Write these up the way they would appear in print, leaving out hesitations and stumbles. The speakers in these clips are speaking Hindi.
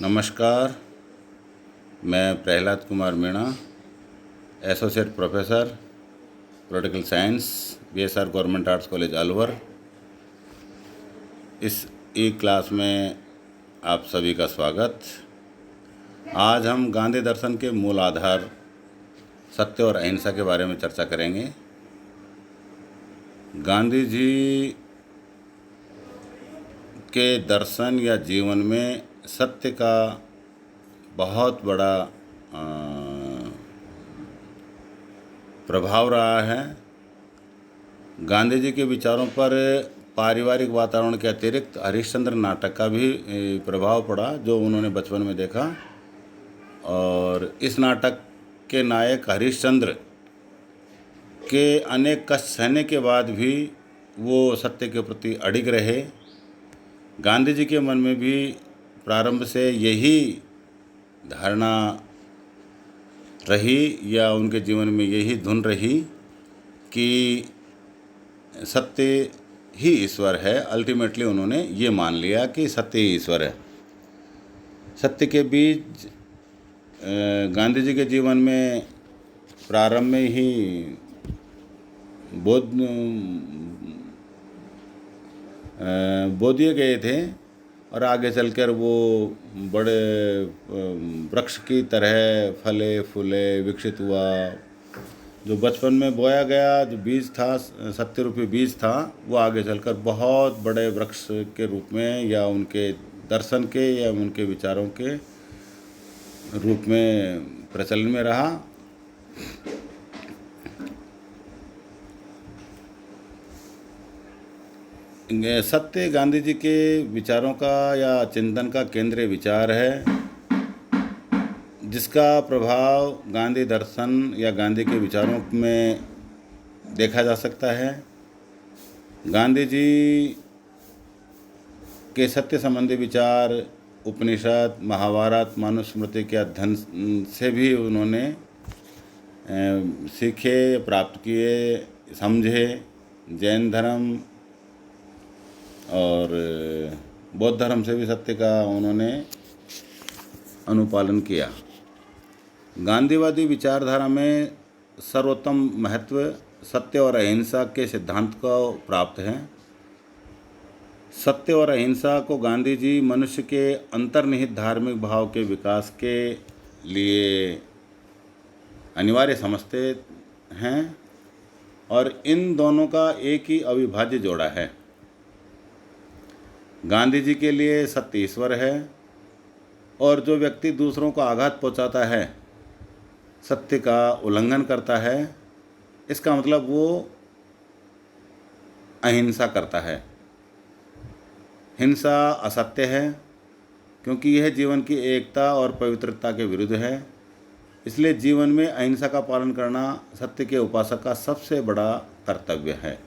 नमस्कार। मैं Prahlad Kumar Meena, associate professor political science, BSR government arts college Alwar. इस ई क्लास में आप सभी का स्वागत। आज हम गांधी दर्शन के मूल आधार सत्य और अहिंसा के बारे में चर्चा करेंगे। गांधी जी के दर्शन या जीवन में सत्य का बहुत बड़ा प्रभाव रहा है। गांधी जी के विचारों पर पारिवारिक वातावरण के अतिरिक्त हरिश्चंद्र नाटक का भी प्रभाव पड़ा, जो उन्होंने बचपन में देखा। और इस नाटक के नायक हरिश्चंद्र के अनेक कष्ट सहने के बाद भी वो सत्य के प्रति अडिग रहे। गांधी जी के मन में भी प्रारंभ से यही धारणा रही या उनके जीवन में यही धुन रही कि सत्य ही ईश्वर है। अल्टीमेटली उन्होंने ये मान लिया कि सत्य ही ईश्वर है। सत्य के बीच गांधी जी के जीवन में प्रारंभ में ही बोधिए गए थे और आगे चलकर वो बड़े वृक्ष की तरह फले फूले विकसित हुआ। जो बचपन में बोया गया जो बीज था, सत्य रूपी बीज था, वो आगे चलकर बहुत बड़े वृक्ष के रूप में या उनके दर्शन के या उनके विचारों के रूप में प्रचलन में रहा। सत्य गांधी जी के विचारों का या चिंतन का केंद्रीय विचार है, जिसका प्रभाव गांधी दर्शन या गांधी के विचारों में देखा जा सकता है। गांधी जी के सत्य संबंधी विचार उपनिषद, महाभारत, मनुस्मृति के अध्ययन से भी उन्होंने सीखे, प्राप्त किए, समझे। जैन धर्म और बौद्ध धर्म से भी सत्य का उन्होंने अनुपालन किया। गांधीवादी विचारधारा में सर्वोत्तम महत्व सत्य और अहिंसा के सिद्धांत को प्राप्त है। सत्य और अहिंसा को गांधी जी मनुष्य के अंतर्निहित धार्मिक भाव के विकास के लिए अनिवार्य समझते हैं और इन दोनों का एक ही अविभाज्य जोड़ा है। गांधी जी के लिए सत्य ईश्वर है और जो व्यक्ति दूसरों को आघात पहुंचाता है, सत्य का उल्लंघन करता है, इसका मतलब वो अहिंसा करता है। हिंसा असत्य है क्योंकि यह जीवन की एकता और पवित्रता के विरुद्ध है। इसलिए जीवन में अहिंसा का पालन करना सत्य के उपासक का सबसे बड़ा कर्तव्य है।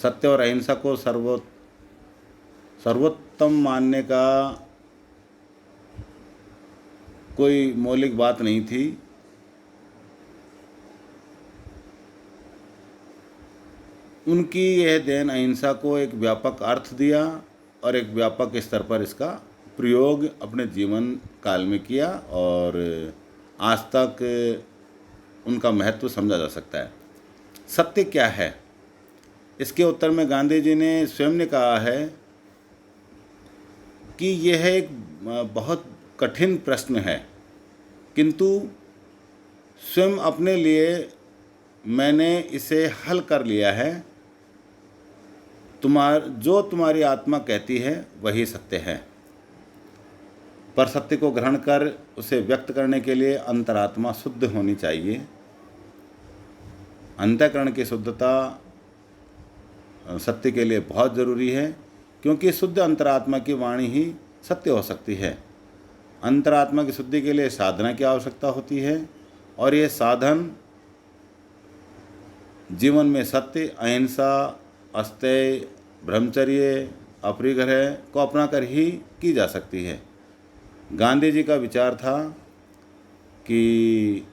सत्य और अहिंसा को सर्वोत्तम मानने का कोई मौलिक बात नहीं थी। उनकी यह देन अहिंसा को एक व्यापक अर्थ दिया और एक व्यापक स्तर पर इसका प्रयोग अपने जीवन काल में किया और आज तक उनका महत्व समझा जा सकता है। सत्य क्या है? इसके उत्तर में गांधी जी ने स्वयं ने कहा है कि यह एक बहुत कठिन प्रश्न है, किंतु स्वयं अपने लिए मैंने इसे हल कर लिया है। जो तुम्हारी आत्मा कहती है वही सत्य है, पर सत्य को ग्रहण कर उसे व्यक्त करने के लिए अंतरात्मा शुद्ध होनी चाहिए। अंतःकरण की शुद्धता सत्य के लिए बहुत ज़रूरी है, क्योंकि शुद्ध अंतरात्मा की वाणी ही सत्य हो सकती है। अंतरात्मा की शुद्धि के लिए साधना की आवश्यकता होती है और ये साधन जीवन में सत्य, अहिंसा, अस्तेय, ब्रह्मचर्य, अपरिग्रह को अपनाकर ही की जा सकती है। गांधी जी का विचार था कि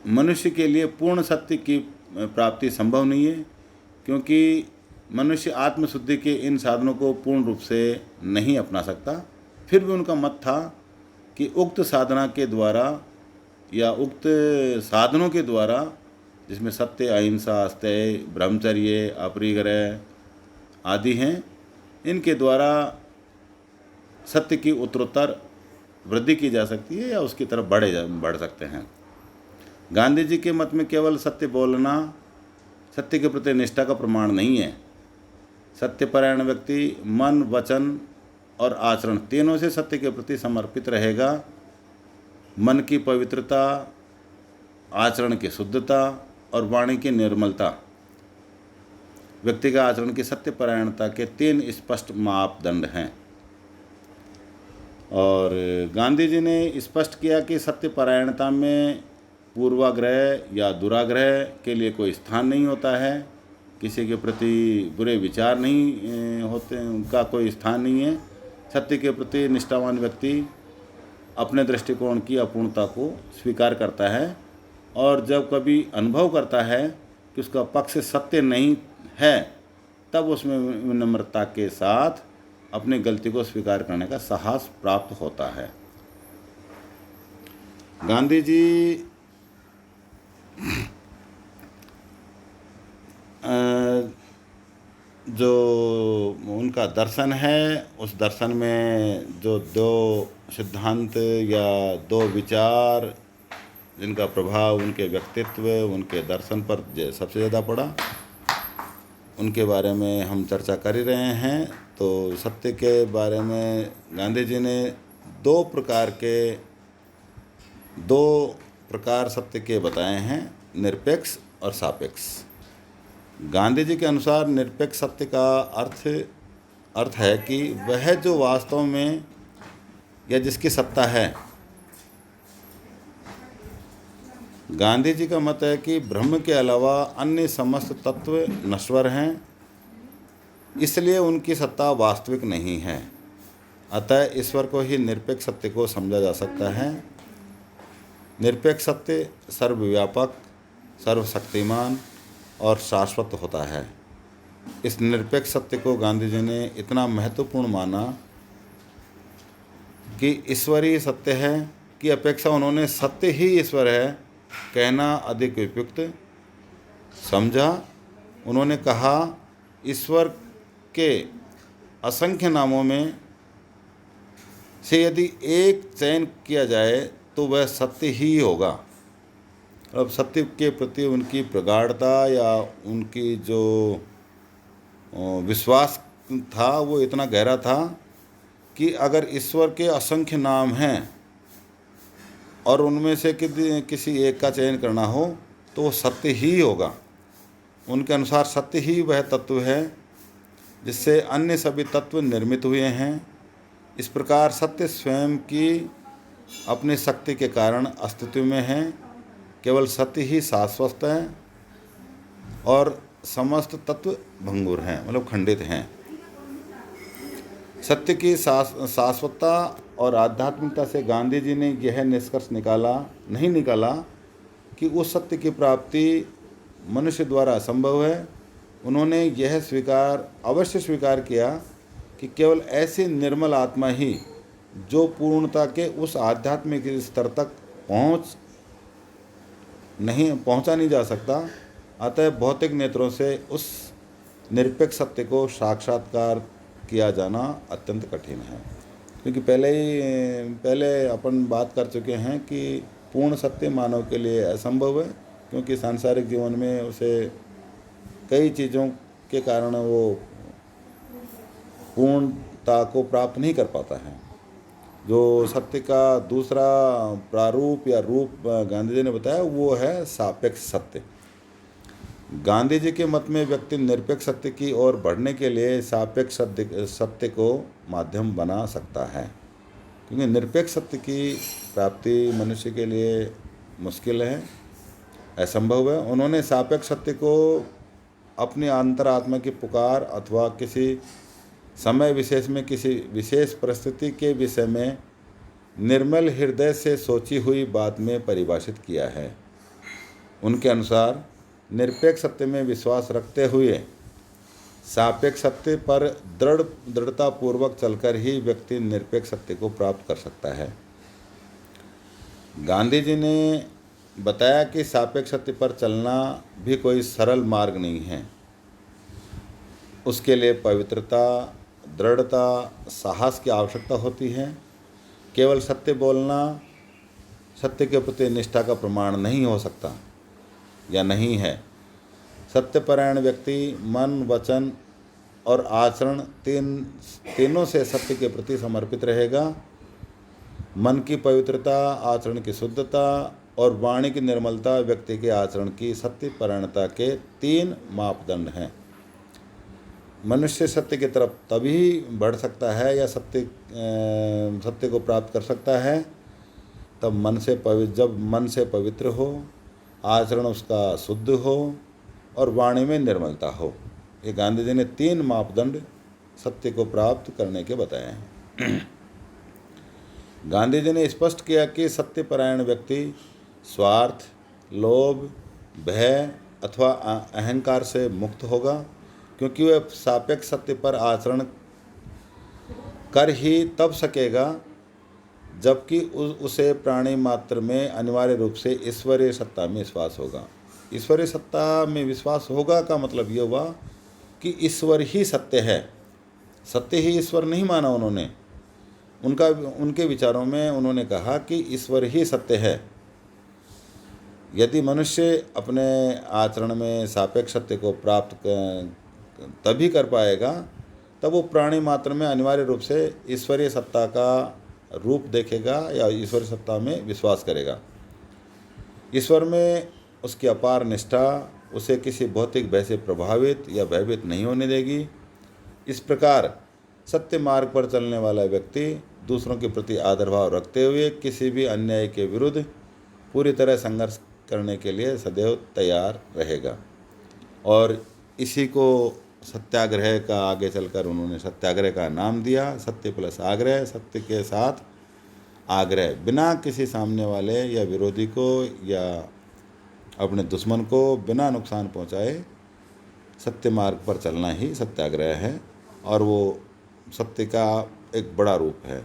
मनुष्य के लिए पूर्ण सत्य की प्राप्ति संभव नहीं है, क्योंकि मनुष्य आत्मशुद्धि के इन साधनों को पूर्ण रूप से नहीं अपना सकता। फिर भी उनका मत था कि उक्त साधना के द्वारा या उक्त साधनों के द्वारा, जिसमें सत्य, अहिंसा, अस्तेय, ब्रह्मचर्य, अपरिग्रह आदि हैं, इनके द्वारा सत्य की उत्तरोत्तर वृद्धि की जा सकती है या उसकी तरफ बढ़ सकते हैं। गांधी जी के मत में केवल सत्य बोलना सत्य के प्रति निष्ठा का प्रमाण नहीं है। सत्यपरायण व्यक्ति मन, वचन और आचरण तीनों से सत्य के प्रति समर्पित रहेगा। मन की पवित्रता, आचरण की शुद्धता और वाणी की निर्मलता व्यक्ति का आचरण की सत्यपरायणता के 3 स्पष्ट मापदंड हैं। और गांधी जी ने स्पष्ट किया कि सत्यपरायणता में पूर्वाग्रह या दुराग्रह के लिए कोई स्थान नहीं होता है। किसी के प्रति बुरे विचार नहीं होते, उनका कोई स्थान नहीं है। सत्य के प्रति निष्ठावान व्यक्ति अपने दृष्टिकोण की अपूर्णता को स्वीकार करता है, और जब कभी अनुभव करता है कि उसका पक्ष सत्य नहीं है, तब उसमें विनम्रता के साथ अपनी गलती को स्वीकार करने का साहस प्राप्त होता है। गांधी जी जो उनका दर्शन है, उस दर्शन में जो 2 सिद्धांत या 2 विचार जिनका प्रभाव उनके व्यक्तित्व, उनके दर्शन पर सबसे ज़्यादा पड़ा, उनके बारे में हम चर्चा कर ही रहे हैं। तो सत्य के बारे में गांधी जी ने 2 प्रकार सत्य के बताए हैं, निरपेक्ष और सापेक्ष। गांधी जी के अनुसार निरपेक्ष सत्य का अर्थ है कि वह जो वास्तव में या जिसकी सत्ता है। गांधी जी का मत है कि ब्रह्म के अलावा अन्य समस्त तत्व नश्वर हैं, इसलिए उनकी सत्ता वास्तविक नहीं है। अतः ईश्वर को ही निरपेक्ष सत्य को समझा जा सकता है। निरपेक्ष सत्य सर्वव्यापक, सर्वशक्तिमान और शाश्वत होता है। इस निरपेक्ष सत्य को गांधी जी ने इतना महत्वपूर्ण माना कि ईश्वरीय सत्य है की अपेक्षा उन्होंने सत्य ही ईश्वर है कहना अधिक उपयुक्त समझा। उन्होंने कहा, ईश्वर के असंख्य नामों में से यदि एक चयन किया जाए तो वह सत्य ही होगा। अब सत्य के प्रति उनकी प्रगाढ़ता या उनकी जो विश्वास था वो इतना गहरा था कि अगर ईश्वर के असंख्य नाम हैं और उनमें से किसी एक का चयन करना हो तो वो सत्य ही होगा। उनके अनुसार सत्य ही वह तत्व है जिससे अन्य सभी तत्व निर्मित हुए हैं। इस प्रकार सत्य स्वयं की अपनी शक्ति के कारण अस्तित्व में है। केवल सत्य ही शाश्वत है और समस्त तत्व भंगुर हैं, मतलब खंडित हैं। सत्य की शाश्वतता और आध्यात्मिकता से गांधी जी ने यह निष्कर्ष नहीं निकाला कि उस सत्य की प्राप्ति मनुष्य द्वारा असंभव है। उन्होंने यह अवश्य स्वीकार किया कि केवल ऐसी निर्मल आत्मा ही जो पूर्णता के उस आध्यात्मिक स्तर तक पहुंचा नहीं जा सकता। अतः भौतिक नेत्रों से उस निरपेक्ष सत्य को साक्षात्कार किया जाना अत्यंत कठिन है। क्योंकि पहले अपन बात कर चुके हैं कि पूर्ण सत्य मानव के लिए असंभव है, क्योंकि सांसारिक जीवन में उसे कई चीज़ों के कारण वो पूर्णता को प्राप्त नहीं कर पाता है। जो सत्य का दूसरा प्रारूप या रूप गांधी जी ने बताया वो है सापेक्ष सत्य। गांधी जी के मत में व्यक्ति निरपेक्ष सत्य की ओर बढ़ने के लिए सापेक्ष सत्य को माध्यम बना सकता है, क्योंकि निरपेक्ष सत्य की प्राप्ति मनुष्य के लिए मुश्किल है, असंभव है। उन्होंने सापेक्ष सत्य को अपनी अंतरात्मा की पुकार अथवा किसी समय विशेष में किसी विशेष परिस्थिति के विषय में निर्मल हृदय से सोची हुई बात में परिभाषित किया है। उनके अनुसार निरपेक्ष सत्य में विश्वास रखते हुए सापेक्ष सत्य पर दृढ़तापूर्वक चलकर ही व्यक्ति निरपेक्ष सत्य को प्राप्त कर सकता है। गांधी जी ने बताया कि सापेक्ष सत्य पर चलना भी कोई सरल मार्ग नहीं है। उसके लिए पवित्रता, दृढ़ता, साहस की आवश्यकता होती है। केवल सत्य बोलना सत्य के प्रति निष्ठा का प्रमाण नहीं हो सकता या नहीं है। सत्यपरायण व्यक्ति मन, वचन और आचरण तीनों से सत्य के प्रति समर्पित रहेगा। मन की पवित्रता, आचरण की शुद्धता और वाणी की निर्मलता व्यक्ति के आचरण की सत्यपरायणता के 3 मापदंड हैं। मनुष्य सत्य की तरफ तभी बढ़ सकता है या सत्य को प्राप्त कर सकता है जब मन से पवित्र हो, आचरण उसका शुद्ध हो और वाणी में निर्मलता हो। ये गांधी जी ने 3 मापदंड सत्य को प्राप्त करने के बताए हैं। गांधी जी ने स्पष्ट किया कि सत्यपरायण व्यक्ति स्वार्थ, लोभ, भय अथवा अहंकार से मुक्त होगा, क्योंकि वह सापेक्ष सत्य पर आचरण कर ही तब सकेगा जबकि उसे प्राणी मात्र में अनिवार्य रूप से ईश्वरीय सत्ता में विश्वास होगा। ईश्वरीय सत्ता में विश्वास होगा का मतलब ये हुआ कि ईश्वर ही सत्य है। सत्य ही ईश्वर नहीं माना उन्होंने। उनके विचारों में उन्होंने कहा कि ईश्वर ही सत्य है। यदि मनुष्य अपने आचरण में सापेक्ष सत्य को प्राप्त तभी कर पाएगा तब वो प्राणी मात्र में अनिवार्य रूप से ईश्वरीय सत्ता का रूप देखेगा या ईश्वरीय सत्ता में विश्वास करेगा। ईश्वर में उसकी अपार निष्ठा उसे किसी भौतिक भय से प्रभावित या भयभीत नहीं होने देगी। इस प्रकार सत्य मार्ग पर चलने वाला व्यक्ति दूसरों के प्रति आदर भाव रखते हुए किसी भी अन्याय के विरुद्ध पूरी तरह संघर्ष करने के लिए सदैव तैयार रहेगा। और इसी को सत्याग्रह का आगे चलकर उन्होंने सत्याग्रह का नाम दिया। सत्य प्लस आग्रह, सत्य के साथ आग्रह, बिना किसी सामने वाले या विरोधी को या अपने दुश्मन को बिना नुकसान पहुंचाए सत्य मार्ग पर चलना ही सत्याग्रह है और वो सत्य का एक बड़ा रूप है।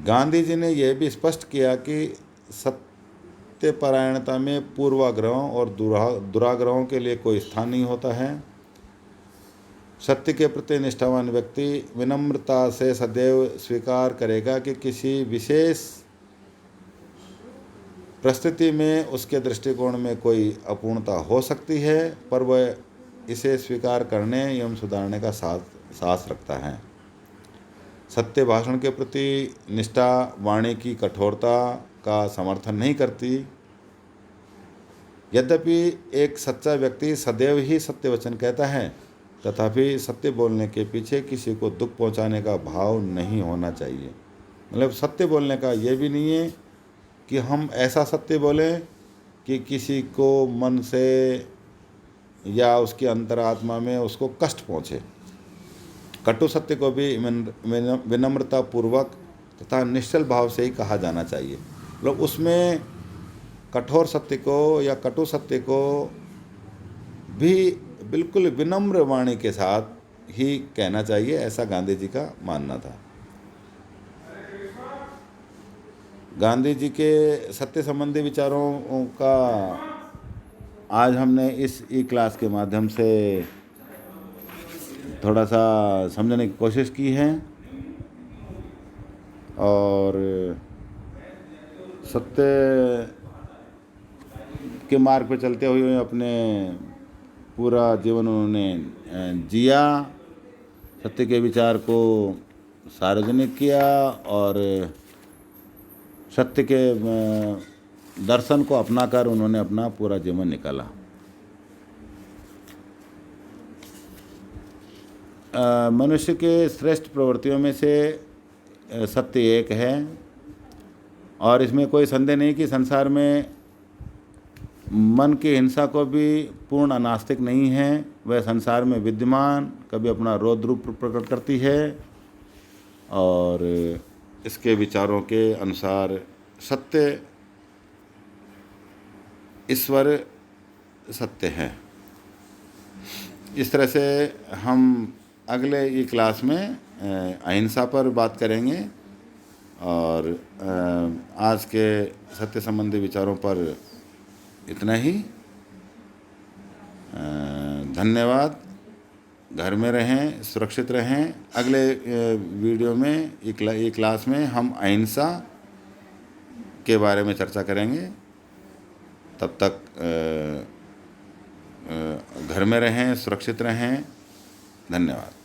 गांधी जी ने यह भी स्पष्ट किया कि सत्यपरायणता में पूर्वाग्रहों और दुराग्रहों के लिए कोई स्थान नहीं होता है। सत्य के प्रति निष्ठावान व्यक्ति विनम्रता से सदैव स्वीकार करेगा कि किसी विशेष परिस्थिति में उसके दृष्टिकोण में कोई अपूर्णता हो सकती है, पर वह इसे स्वीकार करने एवं सुधारने का साहस रखता है। सत्य भाषण के प्रति निष्ठा वाणी की कठोरता का समर्थन नहीं करती। यद्यपि एक सच्चा व्यक्ति सदैव ही सत्य वचन कहता है, तथापि सत्य बोलने के पीछे किसी को दुख पहुंचाने का भाव नहीं होना चाहिए। मतलब सत्य बोलने का ये भी नहीं है कि हम ऐसा सत्य बोलें कि किसी को मन से या उसकी अंतरात्मा में उसको कष्ट पहुँचे। कटु सत्य को भी विनम्रता पूर्वक तथा निश्चल भाव से ही कहा जाना चाहिए। मतलब उसमें कठोर सत्य को या कटु सत्य को भी बिल्कुल विनम्र वाणी के साथ ही कहना चाहिए, ऐसा गांधी जी का मानना था। गांधी जी के सत्य संबंधी विचारों का आज हमने इस ई क्लास के माध्यम से थोड़ा सा समझने की कोशिश की है और सत्य के मार्ग पर चलते हुए अपने पूरा जीवन उन्होंने जिया, सत्य के विचार को सार्वजनिक किया और सत्य के दर्शन को अपनाकर उन्होंने अपना पूरा जीवन निकाला। मनुष्य के श्रेष्ठ प्रवृत्तियों में से सत्य एक है और इसमें कोई संदेह नहीं कि संसार में मन की हिंसा को भी पूर्ण अनास्तिक नहीं है। वह संसार में विद्यमान कभी अपना रौद्र रूप प्रकट करती है और इसके विचारों के अनुसार सत्य ईश्वर सत्य है। इस तरह से हम अगले ई क्लास में अहिंसा पर बात करेंगे और आज के सत्य संबंधी विचारों पर इतना ही। धन्यवाद। घर में रहें, सुरक्षित रहें। अगले वीडियो में ई क्लास में हम अहिंसा के बारे में चर्चा करेंगे। तब तक घर में रहें, सुरक्षित रहें। धन्यवाद।